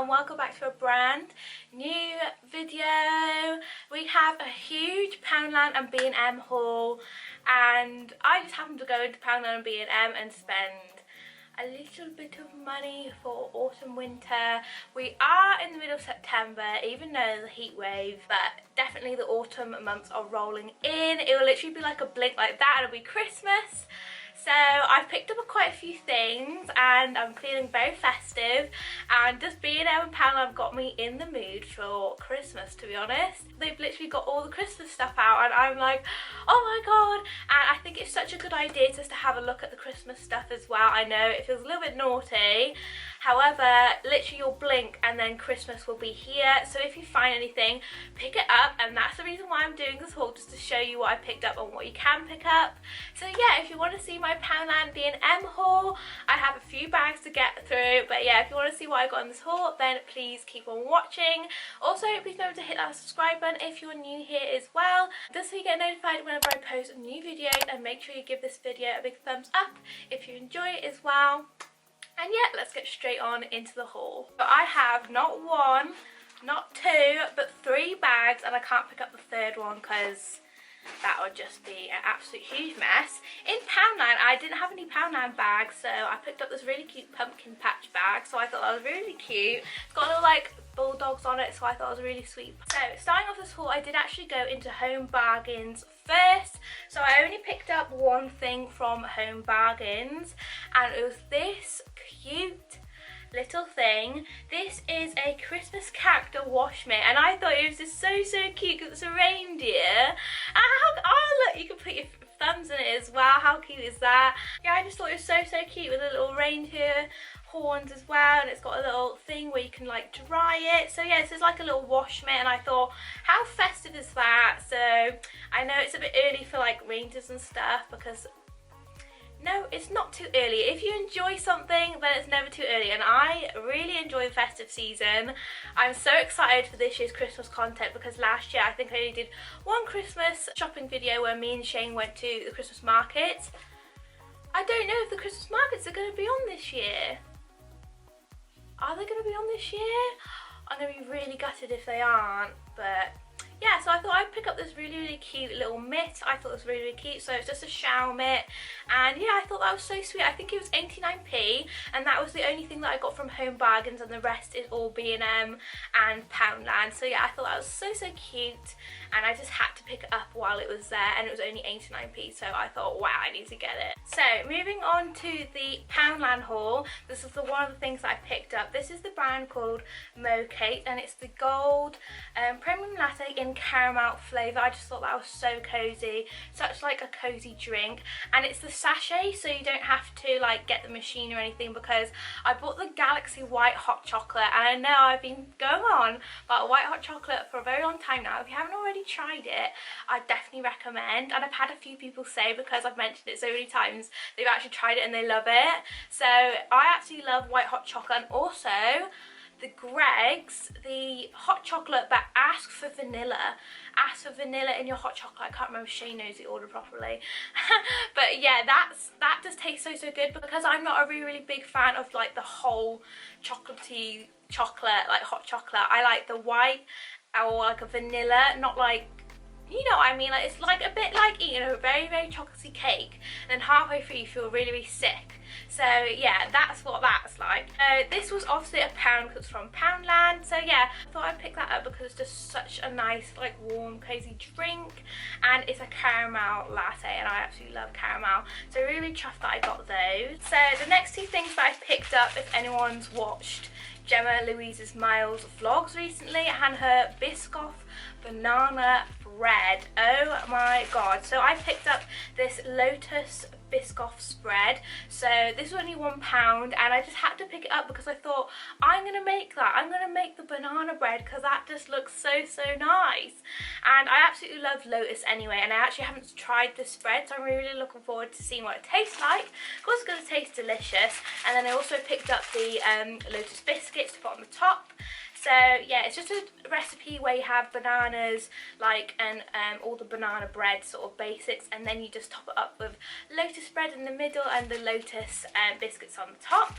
and welcome back to a brand new video. We have a huge Poundland and B&M haul, and I just happened to go into Poundland and B&M and spend a little bit of money for autumn winter. We are in the middle of September, even though there's a heat wave, but definitely the autumn months are rolling in. It will literally be like a blink like that and it'll be Christmas. So I've picked up quite a few things and I'm feeling very festive, and just B&M and Poundland got me in the mood for Christmas, to be honest. They've literally got all the Christmas stuff out and I'm like, oh my god. And I think it's such a good idea just to have a look at the Christmas stuff as well. I know it feels a little bit naughty, however, literally you'll blink and then Christmas will be here. So if you find anything, pick it up, and that's the reason why I'm doing this haul, just to show you what I picked up and what you can pick up. So yeah, if you want to see my Poundland B&M haul, I have a few bags to get through, but yeah, if you want to see what I got in this haul, then please keep on watching. Also, please remember to hit that subscribe button if you're new here as well, just so you get notified whenever I post new videos, and make sure you give this video a big thumbs up if you enjoy it as well. And yeah, let's get straight on into the haul. So I have not one, not two, but 3 bags, and I can't pick up the third one because that would just be an absolute huge mess. In Poundland, I didn't have any Poundland bags, so I picked up this really cute pumpkin patch bag, so I thought that was really cute. It's got little like bulldogs on it, so I thought it was really sweet. So starting off this haul, I did actually go into Home Bargains first. So I only picked up one thing from Home Bargains, and it was this cute little thing. This is a Christmas character wash mitt, and I thought it was just so cute because it's a reindeer. And oh look, you can put your thumbs in it as well. How cute is that? Yeah, I just thought it was so cute with a little reindeer horns as well, and it's got a little thing where you can like dry it. So yeah, this is like a little wash mitt, and I thought, how festive is that? So I know it's a bit early for like reindeers and stuff, because no, it's not too early. If you enjoy something, then it's never too early, and I really enjoy the festive season. I'm so excited for this year's Christmas content, because last year I think I only did one Christmas shopping video where me and Shane went to the Christmas market. I don't know if the Christmas markets are going to be on this year. Are they going to be on this year? I'm going to be really gutted if they aren't, but yeah, so I thought I'd pick up this really cute little mitt. I thought it was really cute. So it's just a shower mitt, and yeah, I thought that was so sweet. I think it was 89p, and that was the only thing that I got from Home Bargains, and the rest is all B&M and Poundland. So yeah, I thought that was so cute, and I just had to pick it up while it was there, and it was only 89p, so I thought, wow, I need to get it. So moving on to the Poundland haul, this is one of the things that I picked up. This is the brand called Mocate, and it's the gold premium latte in caramel flavour. I just thought that was so cozy, such like a cozy drink, and it's the sachet, so you don't have to like get the machine or anything, because I bought the Galaxy white hot chocolate, and I know I've been going on about white hot chocolate for a very long time now. If you haven't already tried it, I definitely recommend, and I've had a few people say, because I've mentioned it so many times, they've actually tried it and they love it. So I absolutely love white hot chocolate, and also the Greggs, the hot chocolate that asks for vanilla. Ask for vanilla in your hot chocolate. I can't remember if Shane knows the order properly. But yeah, that just tastes so good, because I'm not a really big fan of like the whole chocolatey chocolate, like hot chocolate. I like the white or like a vanilla, not like, you know what I mean, like it's like a bit like eating a very chocolatey cake, and then halfway through you feel really sick. So yeah, that's what that's like. This was obviously £1 because it's from Poundland. So yeah, I thought I'd pick that up because it's just such a nice like warm cozy drink, and it's a caramel latte, and I absolutely love caramel, so really chuffed that I got those. So the next 2 things that I picked up, if anyone's watched Gemma Louise's Miles vlogs recently, and her Biscoff banana bread. Oh my god. So I picked up this Lotus Biscoff spread. So this was only £1, and I just had to pick it up because I thought, I'm gonna make that. I'm gonna make the banana bread because that just looks so nice. And I absolutely love Lotus anyway, and I actually haven't tried this spread, so I'm really looking forward to seeing what it tastes like. Of course, it's gonna taste delicious. And then I also picked up the Lotus biscuits to put on the top. So yeah, it's just a recipe where you have bananas, like, and all the banana bread sort of basics, and then you just top it up with lotus bread in the middle and the lotus biscuits on the top.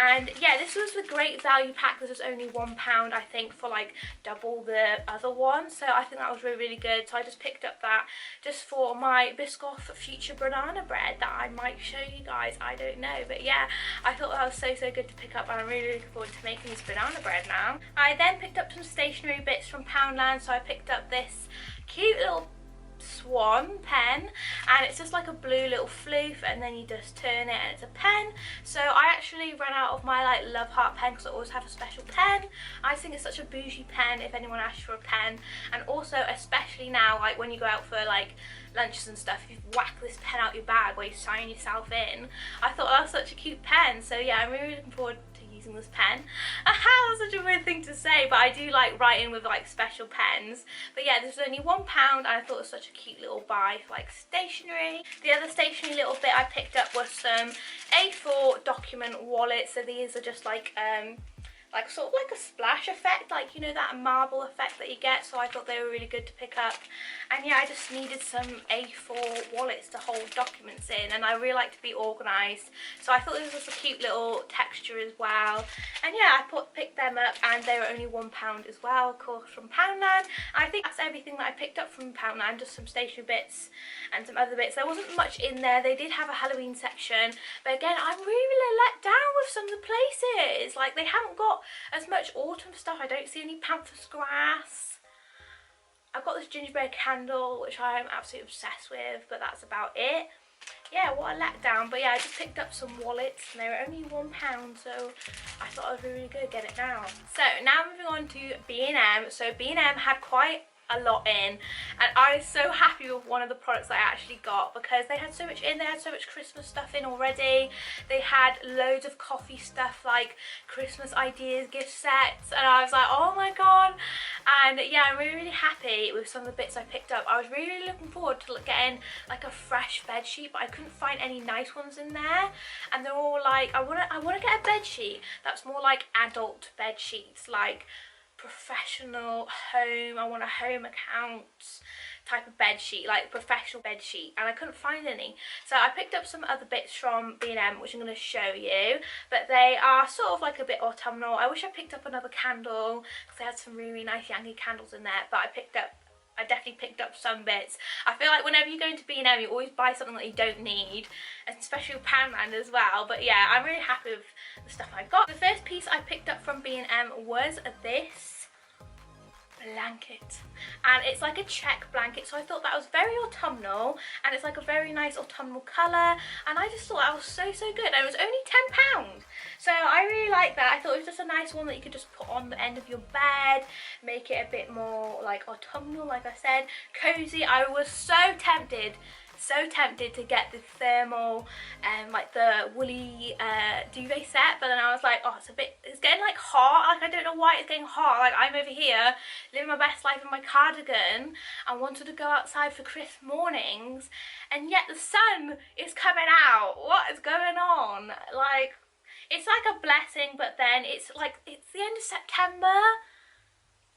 And yeah, this was a great value pack. This was only £1, I think, for like double the other one, so I think that was really, really good. So I just picked up that just for my Biscoff future banana bread that I might show you guys, I don't know, but yeah, I thought that was so good to pick up, and I'm really looking forward to making this banana bread now. I then picked up some stationery bits from Poundland. So I picked up this cute little swan pen, and it's just like a blue little floof, and then you just turn it and it's a pen. So I actually ran out of my like love heart pen, because I always have a special pen. I think it's such a bougie pen if anyone asks for a pen, and also especially now, like when you go out for like lunches and stuff, you whack this pen out your bag where you sign yourself in. I thought that was such a cute pen, so yeah, I'm really looking forward to using this pen. That's such a weird thing to say, but I do like writing with like special pens. But yeah, this was only £1, and I thought it was such a cute little buy for like stationery. The other stationery little bit I picked up was some A4 document wallets. So these are just like sort of like a splash effect, like, you know, that marble effect that you get. So I thought they were really good to pick up. And yeah, I just needed some A4 wallets to hold documents in, and I really like to be organised, so I thought this was a cute little texture as well. And yeah, I picked them up, and they were only £1 as well, of course, from Poundland. And I think that's everything that I picked up from Poundland, just some stationery bits and some other bits. There wasn't much in there. They did have a Halloween section, but again, I'm really let down with some of the places. Like, they haven't got as much autumn stuff. I don't see any pampas grass. I've got this gingerbread candle, which I'm absolutely obsessed with, but that's about it. Yeah, what a letdown. But yeah, I just picked up some wallets, and they were only £1, so I thought it was really good to get it now. So now moving on to B&M. So B&M had quite a lot in, and I was so happy with one of the products that I actually got, because they had so much in. They had so much Christmas stuff in already. They had loads of coffee stuff, like Christmas ideas, gift sets, and I was like, oh my god. And yeah, I'm really happy with some of the bits I picked up. I was really looking forward to getting like a fresh bed sheet, but I couldn't find any nice ones in there, and they're all like, I want to get a bed sheet that's more like adult bed sheets, like professional home. I want a home account type of bed sheet, like professional bed sheet, and I couldn't find any. So I picked up some other bits from B&M, which I'm going to show you, but they are sort of like a bit autumnal. I wish I picked up another candle, because they had some really nice Yankee candles in there, but I definitely picked up some bits. I feel like whenever you go into B&M, you always buy something that you don't need, especially with Poundland as well. But yeah, I'm really happy with the stuff I got. The first piece I picked up from B&M was this blanket, and it's like a check blanket, so I thought that was very autumnal, and it's like a very nice autumnal colour, and I just thought that was so good, and it was only £10, so I really like that. I thought it was just a nice one that you could just put on the end of your bed, make it a bit more like autumnal, like I said, cozy. I was so tempted to get the thermal like the woolly duvet set, but then I was like, oh, it's getting like hot. Like, I don't know why it's getting hot. Like, I'm over here living my best life in my cardigan and wanted to go outside for crisp mornings, and yet the sun is coming out. What is going on? Like, it's like a blessing, but then it's like, it's the end of September.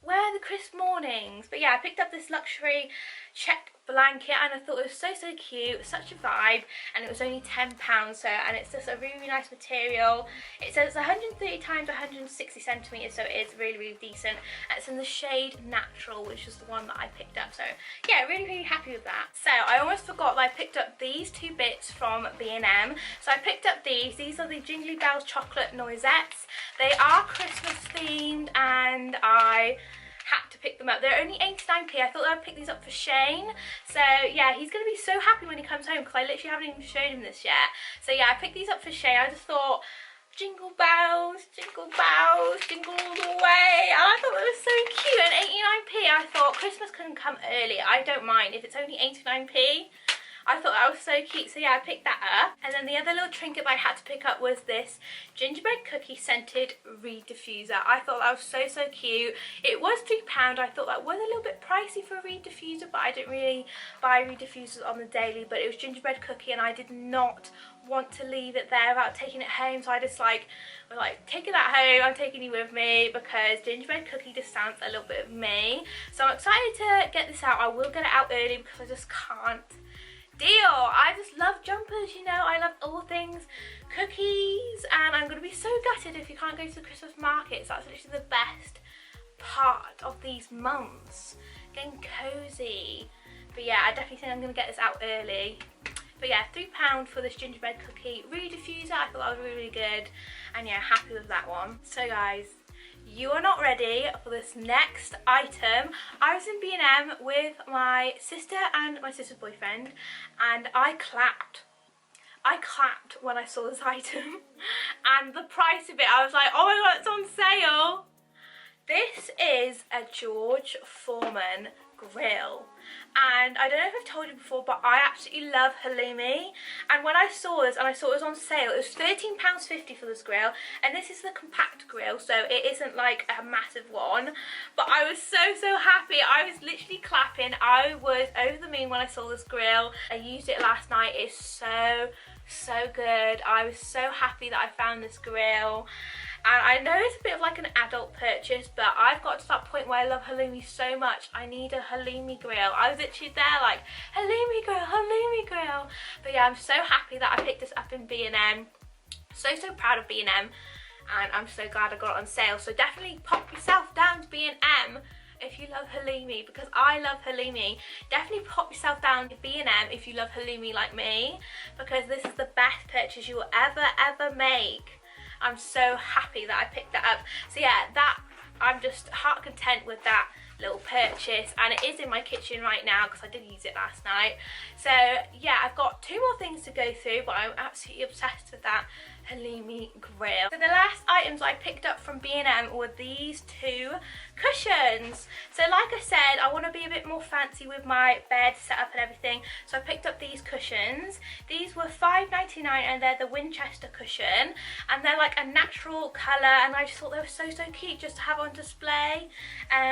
Where are the crisp mornings? But yeah, I picked up this luxury check blanket, and I thought it was so cute, such a vibe, and it was only £10. So, and it's just a really nice material. It says 130 times 160 centimeters, so it is really decent, and it's in the shade Natural, which is the one that I picked up. So yeah, really happy with that. So I almost forgot that I picked up these two bits from B&M. So I picked up these are the Jingly Bells chocolate noisettes. They are Christmas themed, and I had to pick them up. They're only 89p. I thought I'd pick these up for Shane. So yeah, he's going to be so happy when he comes home, because I literally haven't even shown him this yet. So yeah, I picked these up for Shane. I just thought, jingle bells, jingle all the way. And I thought it was so cute. And 89p, I thought Christmas couldn't come earlier. I don't mind if it's only 89p. I thought that was so cute, so yeah, I picked that up. And then the other little trinket I had to pick up was this gingerbread cookie scented reed diffuser. I thought that was so, so cute. It was £3. I thought that was a little bit pricey for a reed diffuser, but I didn't really buy reed diffusers on the daily. But it was gingerbread cookie, and I did not want to leave it there without taking it home, so I just was like, taking that home, I'm taking you with me, because gingerbread cookie just sounds a little bit of me. So I'm excited to get this out. I will get it out early because I just can't deal. I just love jumpers, you know. I love all things cookies, and I'm going to be so gutted if you can't go to the Christmas markets. That's literally the best part of these months, getting cozy. But yeah, I definitely think I'm going to get this out early. But yeah, £3 for this gingerbread cookie reed diffuser. I thought that was really, really good, and yeah, happy with that one. So guys, you are not ready for this next item. I was in B&M with my sister and my sister's boyfriend, and I clapped. I clapped when I saw this item and the price of it. I was like, oh my god, it's on sale. This is a George Foreman grill, and I don't know if I've told you before, but I absolutely love halloumi. And when I saw this, and I saw it was on sale, it was £13.50 for this grill, and this is the compact grill, so it isn't like a massive one. But I was so, so happy. I was literally clapping. I was over the moon when I saw this grill. I used it last night. It's so, so good. I was so happy that I found this grill. And I know it's a bit of like an adult purchase, but I've got to that point where I love halloumi so much. I need a halloumi grill. I was literally there like, halloumi grill, halloumi grill. But yeah, I'm so happy that I picked this up in B&M. So, so proud of B&M. And I'm so glad I got it on sale. So definitely pop yourself down to B&M if you love halloumi, because I love halloumi. Definitely pop yourself down to B&M if you love halloumi like me, because this is the best purchase you will ever make. I'm so happy that I picked that up. So yeah, I'm just heart content with that little purchase, and it is in my kitchen right now because I did use it last night. So yeah, I've got 2 more things to go through, but I'm absolutely obsessed with that halloumi grill. So the last items I picked up from B&M were these 2 cushions. So like I said, I want to be a bit more fancy with my bed setup and everything, so I picked up these cushions. These were £5.99, and they're the Winchester cushion, and they're like a natural colour, and I just thought they were so, so cute just to have on display.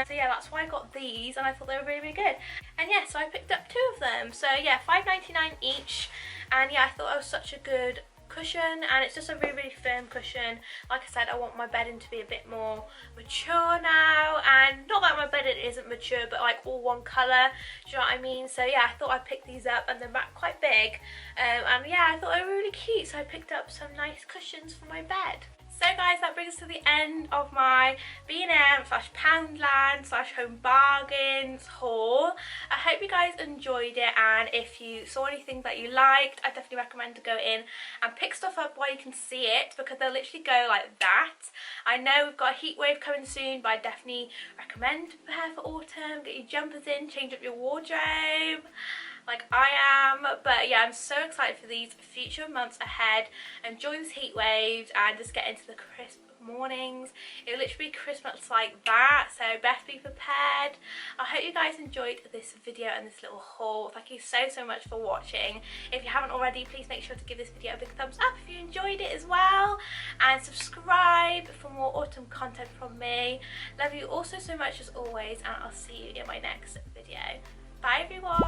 So yeah, that's why I got these, and I thought they were really, really good. And yeah, so I picked up 2 of them. So yeah, £5.99 each, and yeah, I thought it was such a good cushion, and it's just a really, really firm cushion. Like I said, I want my bedding to be a bit more mature now, and not that my bedding isn't mature, but like all one colour, do you know what I mean? So yeah, I thought I'd pick these up, and they're quite big, and yeah, I thought they were really cute, so I picked up some nice cushions for my bed. So guys, that brings us to the end of my B&M / Poundland / Home Bargains haul. I hope you guys enjoyed it, and if you saw anything that you liked, I definitely recommend to go in and pick stuff up while you can see it, because they'll literally go like that. I know we've got a heat wave coming soon, but I definitely recommend to prepare for autumn. Get your jumpers in, change up your wardrobe like I am. But yeah, I'm so excited for these future months ahead. Enjoy this heat waves and just get into the crisp mornings. It'll literally be Christmas like that, so best be prepared. I hope you guys enjoyed this video and this little haul. Thank you so, so much for watching. If you haven't already, please make sure to give this video a big thumbs up if you enjoyed it as well, and subscribe for more autumn content from me. Love you all so, so much as always, and I'll see you in my next video. Bye everyone!